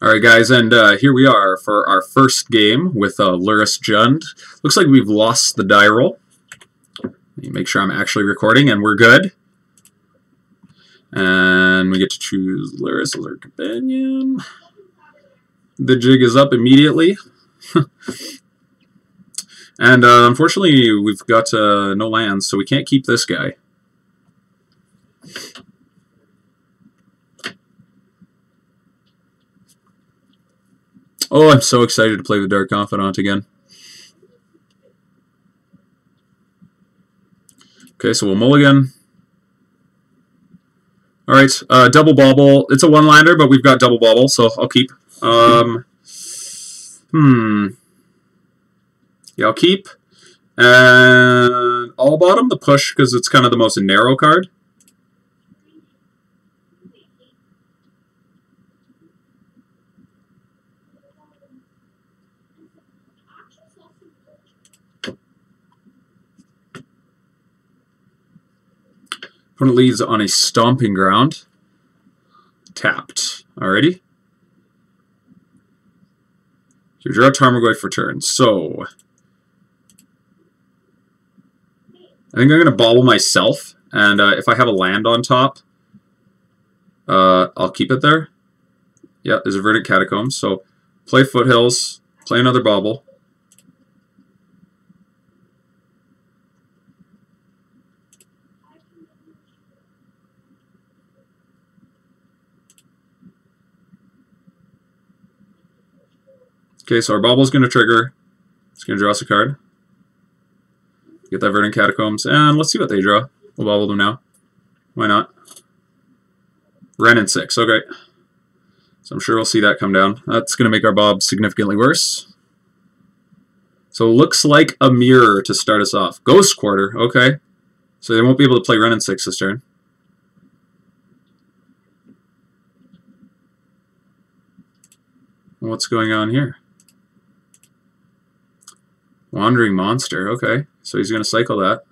Alright guys, and here we are for our first game with Lurrus Jund. Looks like we've lost the die roll. Let me make sure I'm actually recording, and we're good. And we get to choose Lurrus as our companion. The jig is up immediately. And unfortunately, we've got no lands, so we can't keep this guy. Oh, I'm so excited to play with Dark Confidant again. Okay, so we'll mulligan. Alright, double bauble. It's a one-lander, but we've got double bauble, so I'll keep. Yeah, I'll keep. And I'll bottom the push because it's kind of the most narrow card. Opponent leads on a stomping ground. Tapped. Alrighty. You draw Tarmogoyf for turn. So I think I'm going to bauble myself, and if I have a land on top, I'll keep it there. Yeah, there's a Verdant Catacombs. So play Foothills, play another bauble. Okay, so our bauble's going to trigger. It's going to draw us a card. Get that Verdant Catacombs, and let's see what they draw. We'll bauble them now. Why not? Wrenn and 6, okay. So I'm sure we'll see that come down. That's going to make our bob significantly worse. So it looks like a mirror to start us off. Ghost Quarter, okay. So they won't be able to play Wrenn and 6 this turn. What's going on here? Wandering Monster, okay. So he's going to cycle that.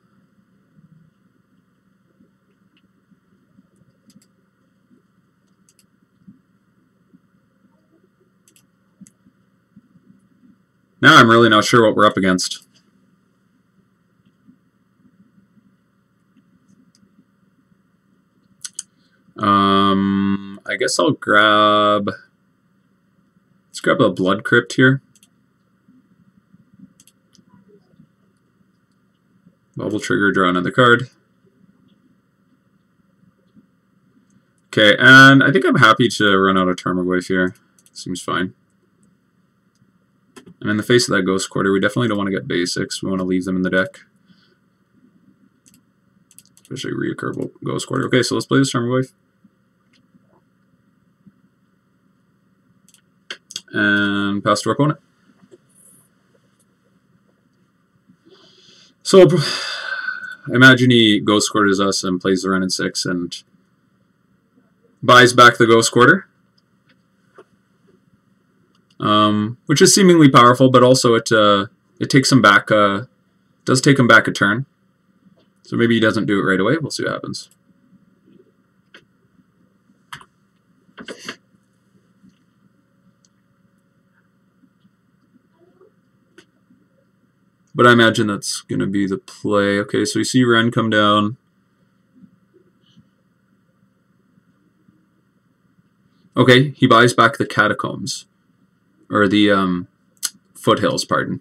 Now I'm really not sure what we're up against. I guess I'll grab... Let's grab a Blood Crypt here. Bubble trigger, draw another card. Okay, and I think I'm happy to run out of Tarmogoyf here. Seems fine. And in the face of that Ghost Quarter, we definitely don't want to get basics. We want to leave them in the deck. Especially reoccurable Ghost Quarter. Okay, so let's play this Tarmogoyf. And pass to our opponent. So I imagine he Ghost Quarters us and plays the Wrenn and 6 and buys back the Ghost Quarter, which is seemingly powerful, but also it takes him back. Does take him back a turn. So maybe he doesn't do it right away. We'll see what happens. But I imagine that's going to be the play. Okay, so we see Wrenn come down. Okay, he buys back the Catacombs. Or the Foothills, pardon.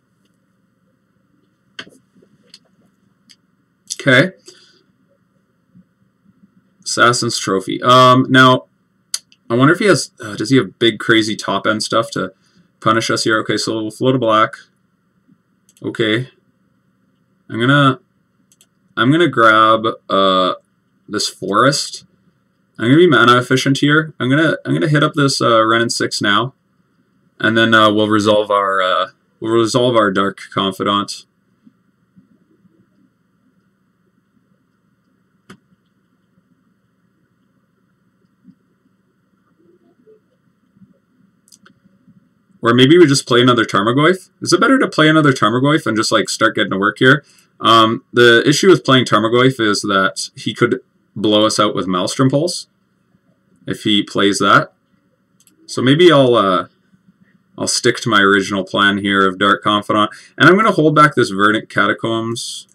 Okay. Assassin's Trophy. Now, I wonder if he has... does he have big, crazy top-end stuff to punish us here? Okay, so we'll float a black. Okay, I'm gonna grab this forest. I'm gonna be mana efficient here. I'm gonna hit up this Wrenn and 6 now, and then we'll resolve our Dark Confidant. Or maybe we just play another Tarmogoyf. Is it better to play another Tarmogoyf and just like start getting to work here? The issue with playing Tarmogoyf is that he could blow us out with Maelstrom Pulse if he plays that. So maybe I'll stick to my original plan here of Dark Confidant, and I'm going to hold back this Verdant Catacombs.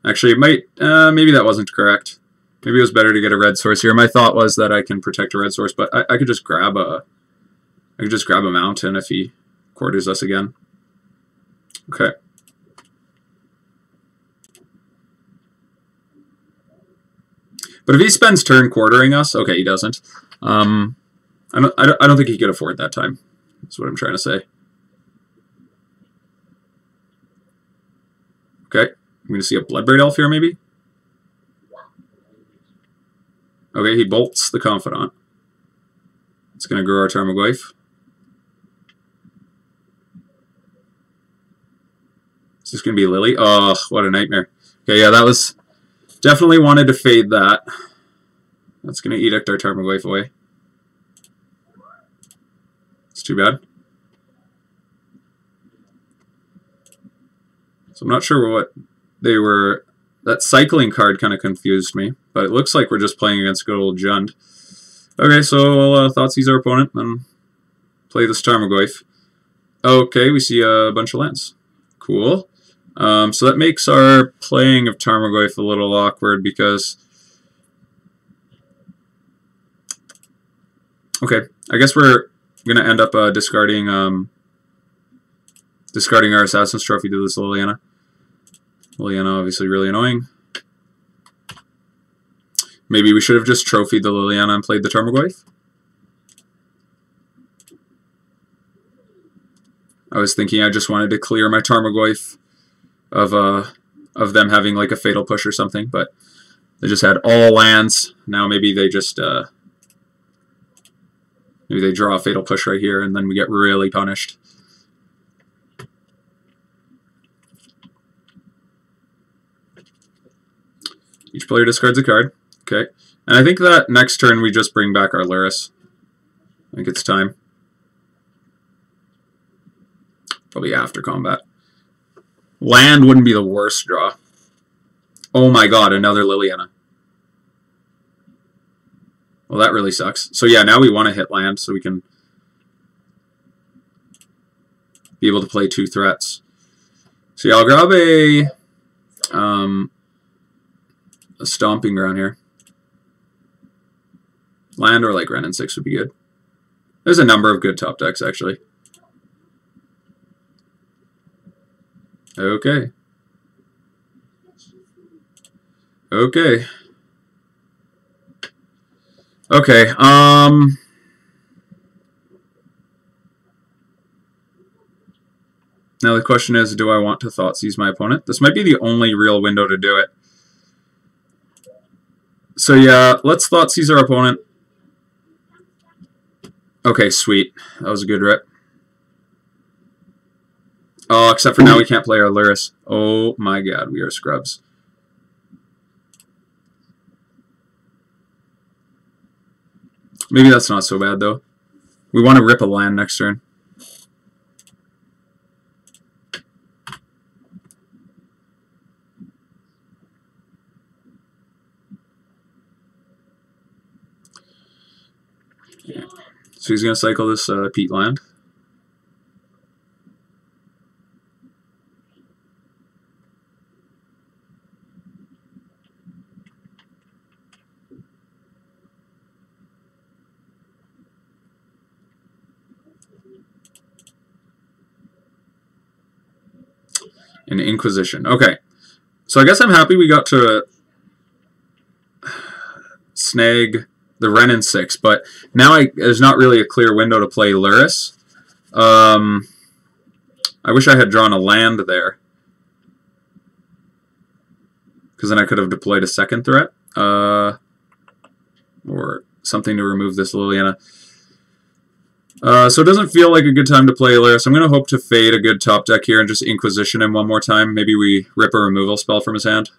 Actually, it might. Maybe that wasn't correct. Maybe it was better to get a red source here. My thought was that I can protect a red source, but I could just grab a. I could just grab a mountain if he quarters us again. Okay. But if he spends turn quartering us, okay, he doesn't. I don't think he could afford that time. That's what I'm trying to say. Okay, I'm going to see a Bloodbraid Elf here, maybe. Okay, he bolts the Confidant. It's going to grow our Tarmogoyf. Is this going to be Lily? Oh, what a nightmare. Okay, yeah, that was... Definitely wanted to fade that. That's going to edict our Tarmogoyf away. It's too bad. So I'm not sure what they were... That cycling card kind of confused me, but it looks like we're just playing against good old Jund. Okay, so we'll Thoughtseize our opponent and play this Tarmogoyf. Okay, we see a bunch of lands. Cool. So that makes our playing of Tarmogoyf a little awkward because... Okay, I guess we're going to end up discarding our Assassin's Trophy to this Liliana. Liliana obviously really annoying. Maybe we should have just trophied the Liliana and played the Tarmogoyf. I was thinking I just wanted to clear my Tarmogoyf of them having like a Fatal Push or something, but they just had all lands. Now maybe they just maybe they draw a Fatal Push right here and then we get really punished. Each player discards a card. Okay. And I think that next turn we just bring back our Lurrus. I think it's time. Probably after combat. Land wouldn't be the worst draw. Oh my god, another Liliana. Well, that really sucks. So yeah, now we want to hit land so we can be able to play 2 threats. So yeah, I'll grab a Stomping Ground here. Land or like Wrenn and 6 would be good. There's a number of good top decks, actually. Okay. Okay. Okay, now the question is, do I want to Thoughtseize my opponent? This might be the only real window to do it. So yeah, let's Thoughtseize our opponent. Okay, sweet. That was a good rip. Oh, except for now we can't play our Lurrus. Oh my god, we are scrubs. Maybe that's not so bad, though. We want to rip a land next turn. Yeah. So he's going to cycle this Pete land. An Inquisition. Okay. So I guess I'm happy we got to snag the Wrenn and 6, but now there's not really a clear window to play Lurrus. I wish I had drawn a land there, because then I could have deployed a second threat, or something to remove this Liliana. So it doesn't feel like a good time to play Lurrus. I'm going to hope to fade a good top deck here and just Inquisition him one more time. Maybe we rip a removal spell from his hand.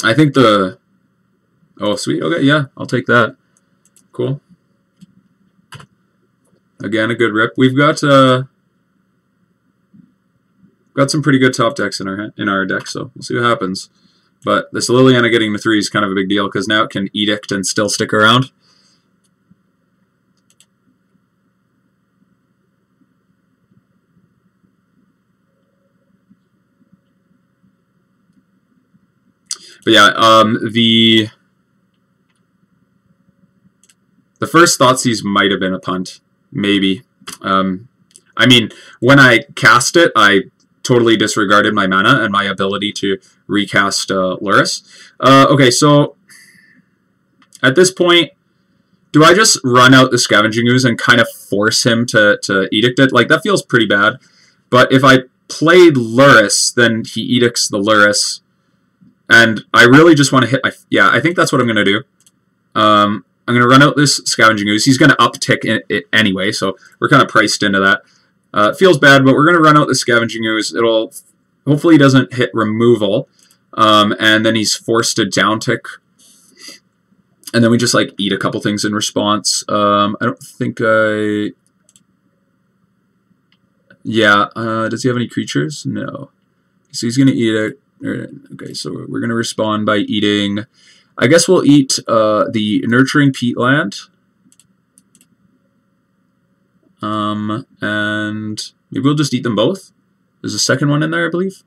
I think the... Oh, sweet. Okay, yeah, I'll take that. Cool. Again, a good rip. We've got some pretty good top decks in our deck, so we'll see what happens. But this Liliana getting the 3 is kind of a big deal because now it can Edict and still stick around. But yeah, the first Thoughtseize might have been a punt, maybe. I mean, when I cast it, I totally disregarded my mana and my ability to recast Lurrus. Okay, so at this point, do I just run out the Scavenging Ooze and kind of force him to Edict it? Like, that feels pretty bad. But if I played Lurrus, then he Edicts the Lurrus. And I really just want to hit my... Yeah, I think that's what I'm going to do. I'm going to run out this Scavenging Ooze. He's going to uptick it anyway, so we're kind of priced into that. It feels bad, but we're going to run out the Scavenging Ooze. It'll... Hopefully he doesn't hit removal. And then he's forced to downtick. And then we just, like, eat a couple things in response. I don't think I... Yeah, does he have any creatures? No. So he's going to eat it. Okay, so we're going to respond by eating... I guess we'll eat the Nurturing Peatland. And maybe we'll just eat them both. There's a second one in there, I believe.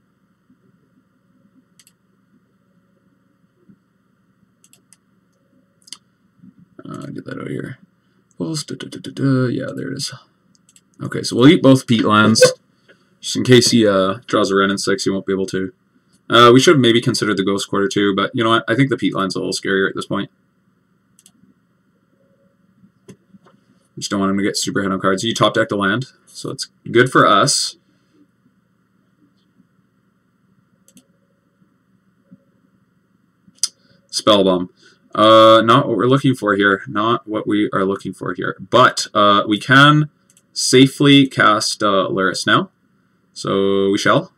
Get that out of here. Yeah, there it is. Okay, so we'll eat both Peatlands. Just in case he draws a Ren and 6, he won't be able to. We should have maybe considered the Ghost Quarter too, but you know what? I think the Peatland's a little scarier at this point. Just don't want him to get super hit on cards. You top deck the land, so it's good for us. Spellbomb. Not what we're looking for here. Not what we are looking for here. But we can safely cast Lurrus now. So we shall.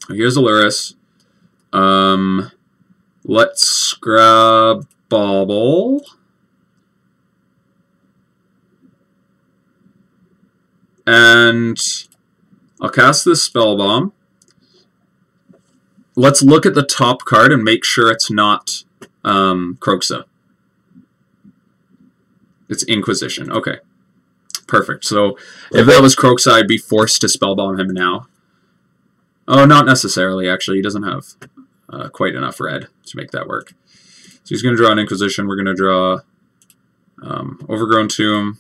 Here's a Lurrus. Let's grab Bauble. And I'll cast this Spellbomb. Let's look at the top card and make sure it's not Kroxa. It's Inquisition. Okay. Perfect. So if that was Kroxa, I'd be forced to Spellbomb him now. Oh, not necessarily, actually. He doesn't have quite enough red to make that work. So he's going to draw an Inquisition. We're going to draw Overgrown Tomb.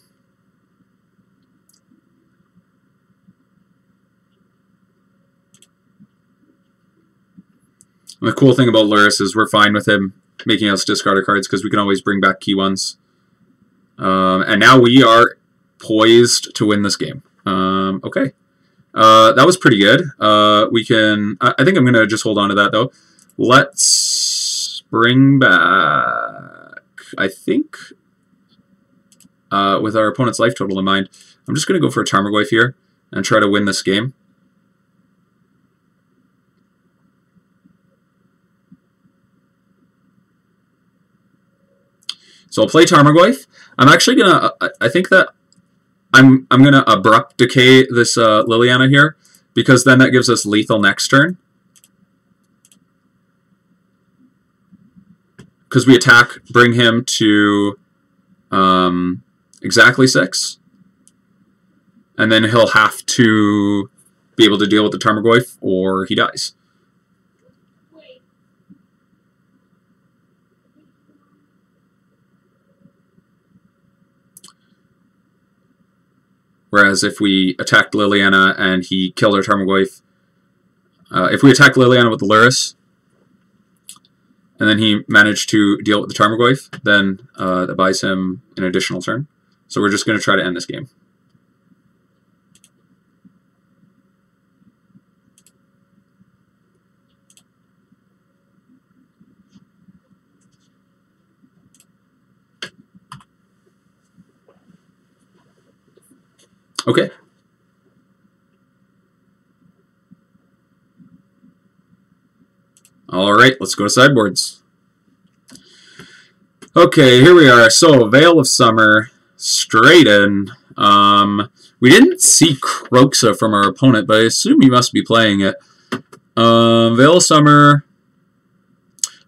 And the cool thing about Lurrus is we're fine with him making us discard our cards because we can always bring back key ones. And now we are poised to win this game. Okay. That was pretty good. We can... I think I'm going to just hold on to that, though. Let's bring back... I think... with our opponent's life total in mind, I'm just going to go for a Tarmogoyf here and try to win this game. So I'll play Tarmogoyf. I'm actually going to... I think that... I'm going to Abrupt Decay this Liliana here, because then that gives us lethal next turn. Because we attack, bring him to exactly 6. And then he'll have to be able to deal with the Tarmogoyf, or he dies. Whereas if we attacked Liliana and he killed our Tarmogoyf, if we attack Liliana with the Lurrus, and then he managed to deal with the Tarmogoyf, then that buys him an additional turn. So we're just going to try to end this game. Okay. All right, let's go to sideboards. Okay, here we are. So, Veil of Summer, straight in. We didn't see Croxa from our opponent, but I assume he must be playing it. Veil of Summer.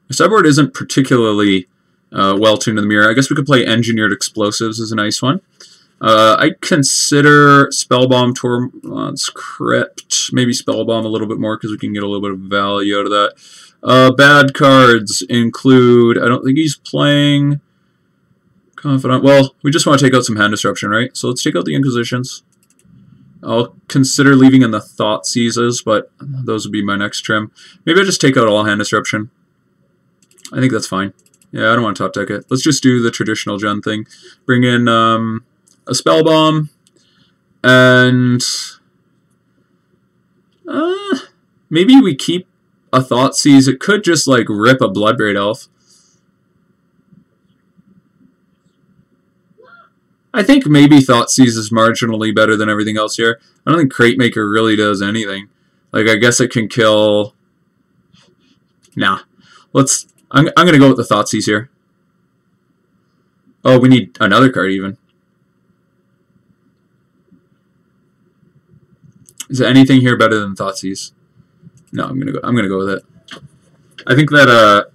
The sideboard isn't particularly well tuned in the mirror. I guess we could play Engineered Explosives as a nice one. I consider Spellbomb, Tormod's Crypt, maybe Spellbomb a little bit more because we can get a little bit of value out of that. Bad cards include, I don't think he's playing Confidant. Well, we just want to take out some hand disruption, right? So let's take out the Inquisitions. I'll consider leaving in the Thoughtseizes, but those would be my next trim. Maybe I just take out all hand disruption. I think that's fine. Yeah, I don't want to top deck it. Let's just do the traditional gen thing. Bring in a Spellbomb, and maybe we keep a Thoughtseize. It could just like rip a Bloodbraid Elf. I think maybe Thoughtseize is marginally better than everything else here. I don't think Crate Maker really does anything. Like, I guess it can kill... Nah. I'm going to go with the Thoughtseize here. Oh, we need another card even. Is there anything here better than Thoughtseize? No, I'm gonna go with it. I think that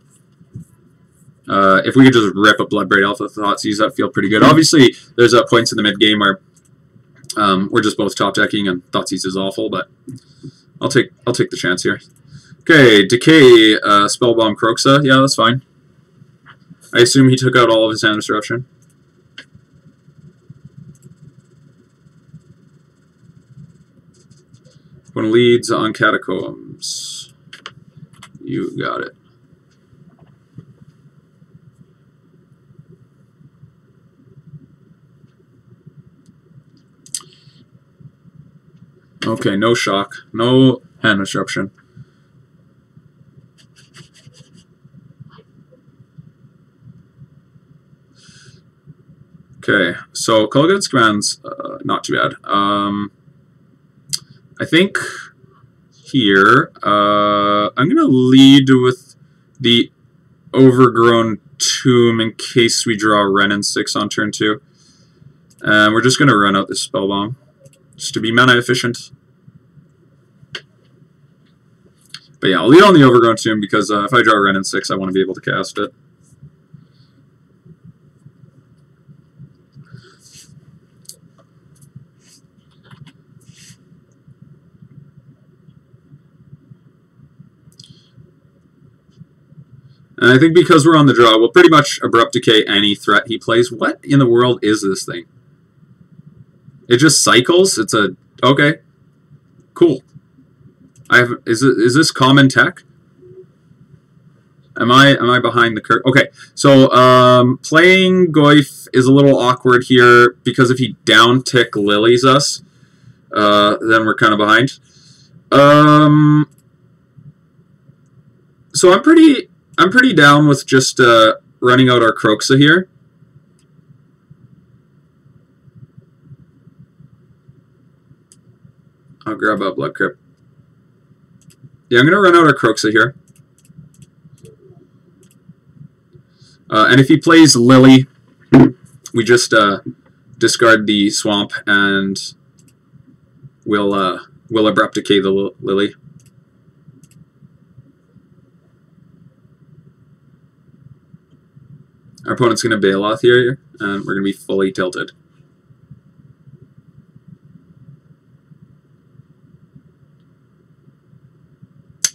if we could just rip a Bloodbraid Elf with Thoughtseize, that'd feel pretty good. Obviously, there's points in the mid game where we're just both top decking and Thoughtseize is awful, but I'll take the chance here. Okay, Decay, Spellbomb, Croxa. Yeah, that's fine. I assume he took out all of his hand disruption. When leads on Catacombs. You got it. Okay, no shock. No hand disruption. Okay, so Colgate's Command's not too bad. I think here I'm going to lead with the Overgrown Tomb in case we draw Renin 6 on turn 2. And we're just going to run out this Spellbomb just to be mana efficient. But yeah, I'll lead on the Overgrown Tomb because if I draw Renin 6, I want to be able to cast it. And I think because we're on the draw, we'll pretty much Abrupt Decay any threat he plays. What in the world is this thing? It just cycles? It's a... Okay. Cool. Is this common tech? Am I behind the curve? Okay, so playing Goyf is a little awkward here because if he down tick Lilies us, then we're kind of behind. So I'm pretty down with just running out our Croxa here. I'll grab a Blood Crypt. Yeah, I'm going to run out our Croxa here. And if he plays Lily, we just discard the Swamp and we'll Abrupt Decay the Lily. Our opponent's going to Baloth here, and we're going to be fully tilted.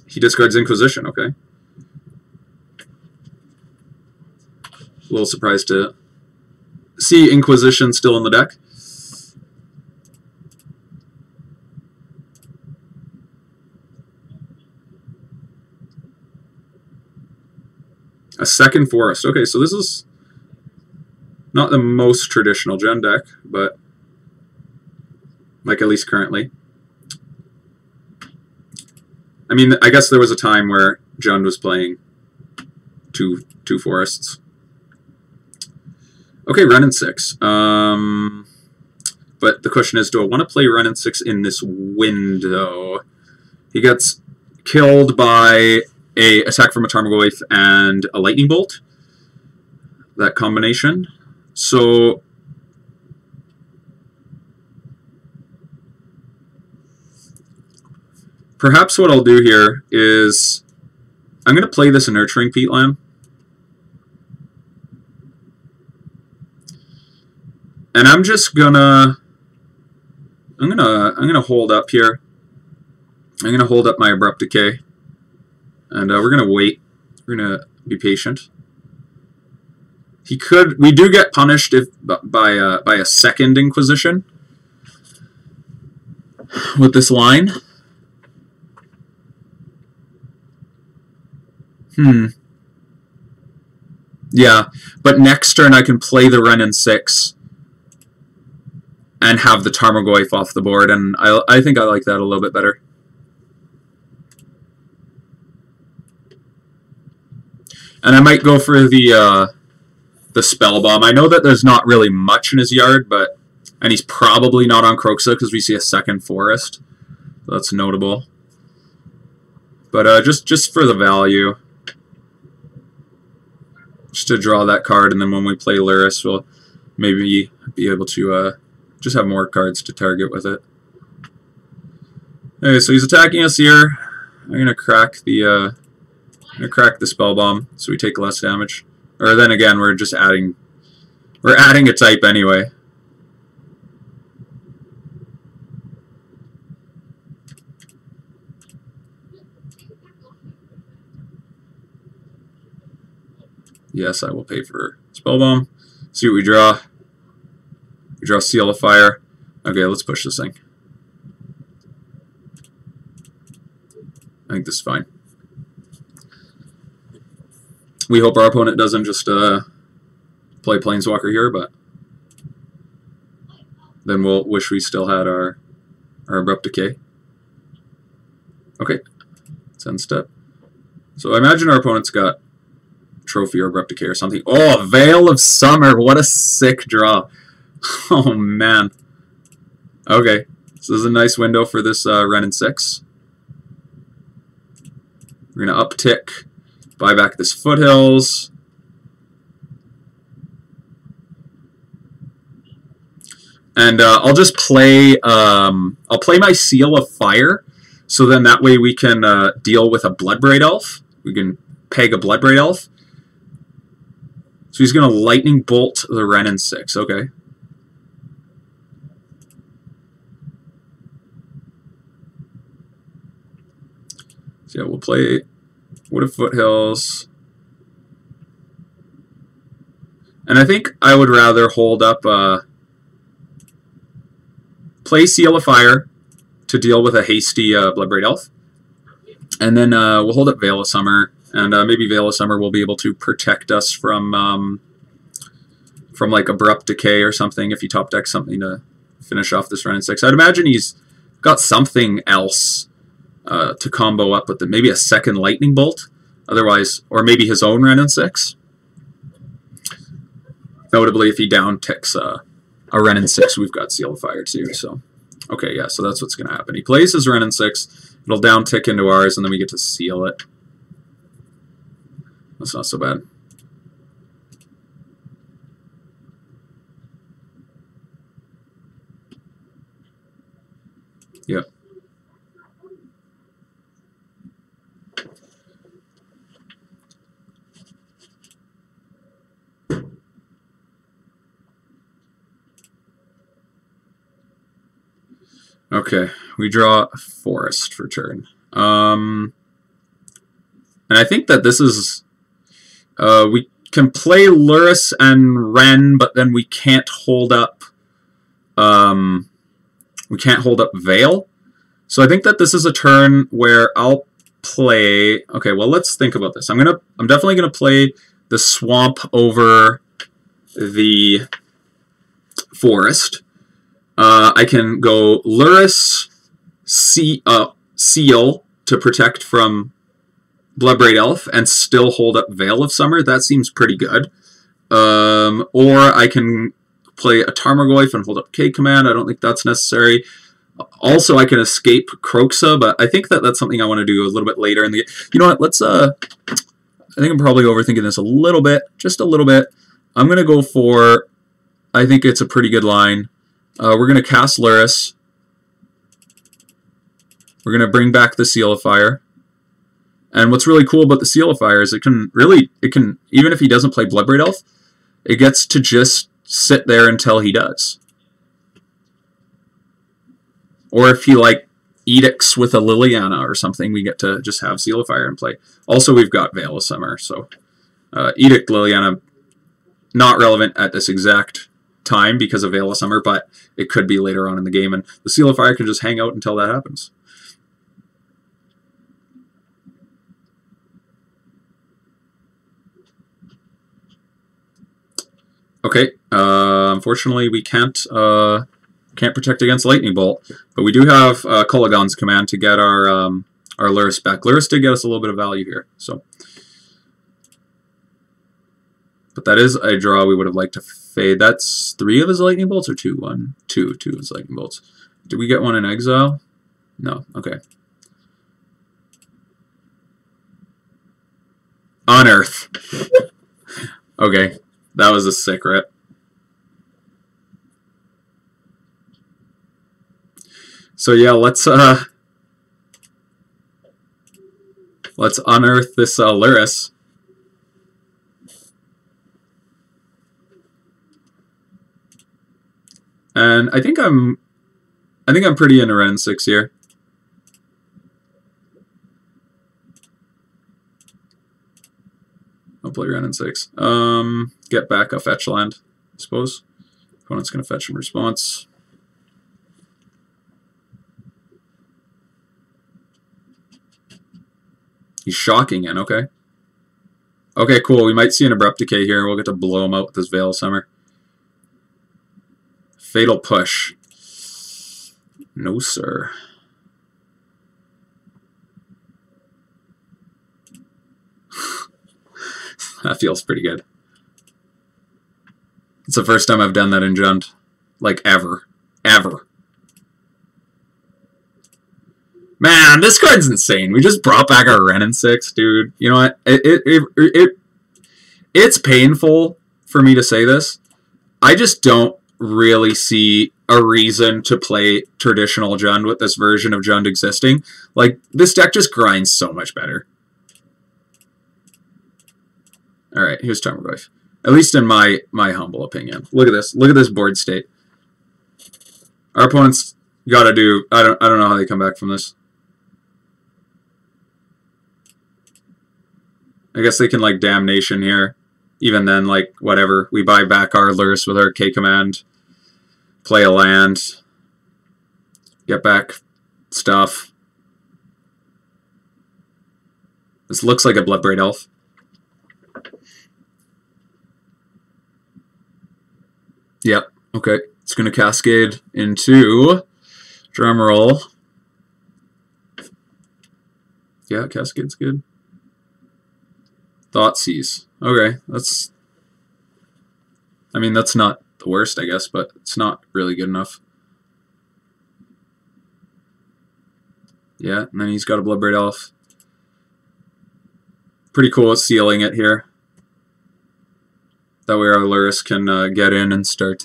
He discards Inquisition, okay. A little surprised to see Inquisition still in the deck. A second Forest. Okay, so this is not the most traditional gen deck, but like at least currently. I mean, I guess there was a time where Jund was playing two forests. Okay, Renin 6. But the question is, do I want to play Renin 6 in this window? He gets killed by a attack from a Tarmogoyf and a Lightning Bolt. That combination. So perhaps what I'll do here is I'm going to play this Nurturing Peatland. And I'm just gonna hold up here. I'm gonna hold up my Abrupt Decay, and we're gonna wait. We're gonna be patient. We do get punished if by a second Inquisition with this line. Yeah, but next turn I can play the Wrenn and 6 and have the Tarmogoyf off the board, and I think I like that a little bit better. And I might go for the Spell Bomb. I know that there's not really much in his yard, and he's probably not on Kroxa because we see a second Forest. So that's notable. But just for the value, just to draw that card, and then when we play Lurrus, we'll maybe be able to just have more cards to target with it. Okay, so he's attacking us here. I'm gonna crack the Spell Bomb, so we take less damage. Or then again, we're adding a type anyway. Yes, I will pay for Spell Bomb. See what we draw. We draw Seal of Fire. Okay, let's push this thing. I think this is fine. We hope our opponent doesn't just play Planeswalker here, but then we'll wish we still had our Abrupt Decay. Okay, let's end step. So I imagine our opponent's got Trophy or Abrupt Decay or something. Oh, Veil of Summer! What a sick draw! Oh man. Okay, so this is a nice window for this Wrenn and 6. We're gonna uptick, buy back this Foothills. And I'll just play. I'll play my Seal of Fire, so then that way we can deal with a Bloodbraid Elf. We can peg a Bloodbraid Elf. So he's gonna Lightning Bolt the Wrenn and 6. Okay. So yeah, we'll play Wood of Foothills. And I think I would rather hold up, play Seal of Fire to deal with a hasty Bloodbraid Elf. And then we'll hold up Veil of Summer, and maybe Veil of Summer will be able to protect us from like Abrupt Decay or something if he top decks something to finish off this Wrenn and 6. I'd imagine he's got something else to combo up with it. Maybe a second Lightning Bolt, otherwise, or maybe his own Wrenn and 6. Notably, if he down ticks a Wrenn and 6, we've got Seal of Fire too. So, okay, yeah, so that's what's going to happen. He plays his Wrenn and 6, it'll down tick into ours, and then we get to seal it. That's not so bad. Yep. Okay, we draw a Forest for turn. And I think that this is... we can play Lurrus and Wrenn, but then we can't hold up... we can't hold up Veil. So I think that this is a turn where I'll play... Okay, well, let's think about this. I'm definitely gonna play the Swamp over the Forest. I can go Lurrus, Seal to protect from Bloodbraid Elf and still hold up Veil of Summer. That seems pretty good. Or I can play a Tarmogoyf and hold up K-Command. I don't think that's necessary. Also, I can escape Kroxa, but I think that that's something I want to do a little bit later in the... You know what, let's... I think I'm probably overthinking this a little bit. Just a little bit. I'm going to go for... I think it's a pretty good line. We're going to cast Lurrus. We're going to bring back the Seal of Fire. And what's really cool about the Seal of Fire is it can, even if he doesn't play Bloodbraid Elf, it gets to just sit there until he does. Or if he, like, edicts with a Liliana or something, we get to just have Seal of Fire in play. Also, we've got Veil of Summer, so Edict Liliana, not relevant at this exact time because of Veil of Summer, but it could be later on in the game, and the Seal of Fire can just hang out until that happens. Okay, unfortunately we can't protect against Lightning Bolt, but we do have Kolaghan's Command to get our Lurrus back. Lurrus did get us a little bit of value here, so. But that is a draw we would have liked to fade. That's 3 of his Lightning Bolts or 2? 1, 2 of his Lightning Bolts. Did we get one in exile? No, okay. Unearth. Okay, that was a sick rip. So yeah, let's unearth this Lurrus. And I think I'm pretty into Ren 6 here. I'll play Ren 6. Get back a fetch land, I suppose. Opponent's gonna fetch in response. He's shocking in, okay. Okay, cool. We might see an Abrupt Decay here. We'll get to blow him out with this Veil of Summer. Fatal Push. No, sir. That feels pretty good. It's the first time I've done that in Jund. Like, ever. Ever. Man, this card's insane. We just brought back our Ren 6, dude. You know what? It's painful for me to say this. I just don't really see a reason to play traditional Jund with this version of Jund existing. Like, this deck just grinds so much better. Alright, here's Tarmogoyf. At least in my humble opinion. Look at this. Look at this board state. Our opponent's gotta do... I don't know how they come back from this. I guess they can, like, Damnation here. Even then, like, whatever. We buy back our Lurrus with our K command. Play a land. Get back stuff. This looks like a Bloodbraid Elf. Yep. Okay. It's going to cascade into... Drumroll. Yeah, cascade's good. Thoughtseize. Okay, that's... I mean, that's not the worst, I guess, but it's not really good enough. Yeah, and then he's got a Bloodbraid Elf. Pretty cool sealing it here. That way our Lurrus can get in and start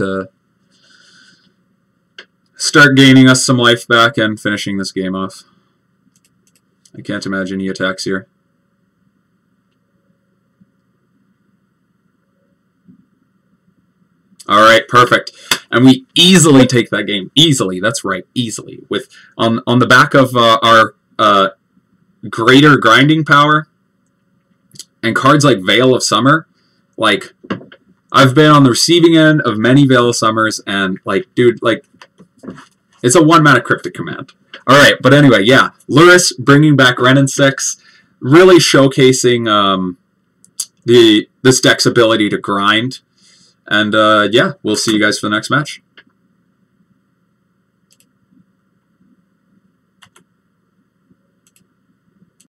gaining us some life back and finishing this game off. I can't imagine he attacks here. Alright, perfect. And we easily take that game. Easily, that's right, easily. With on the back of our greater grinding power and cards like Veil of Summer, like, I've been on the receiving end of many Veil of Summers, and, like, dude, like, it's a 1-mana Cryptic Command. Alright, but anyway, yeah. Lurrus bringing back Ren 6, really showcasing this deck's ability to grind. And, yeah, we'll see you guys for the next match.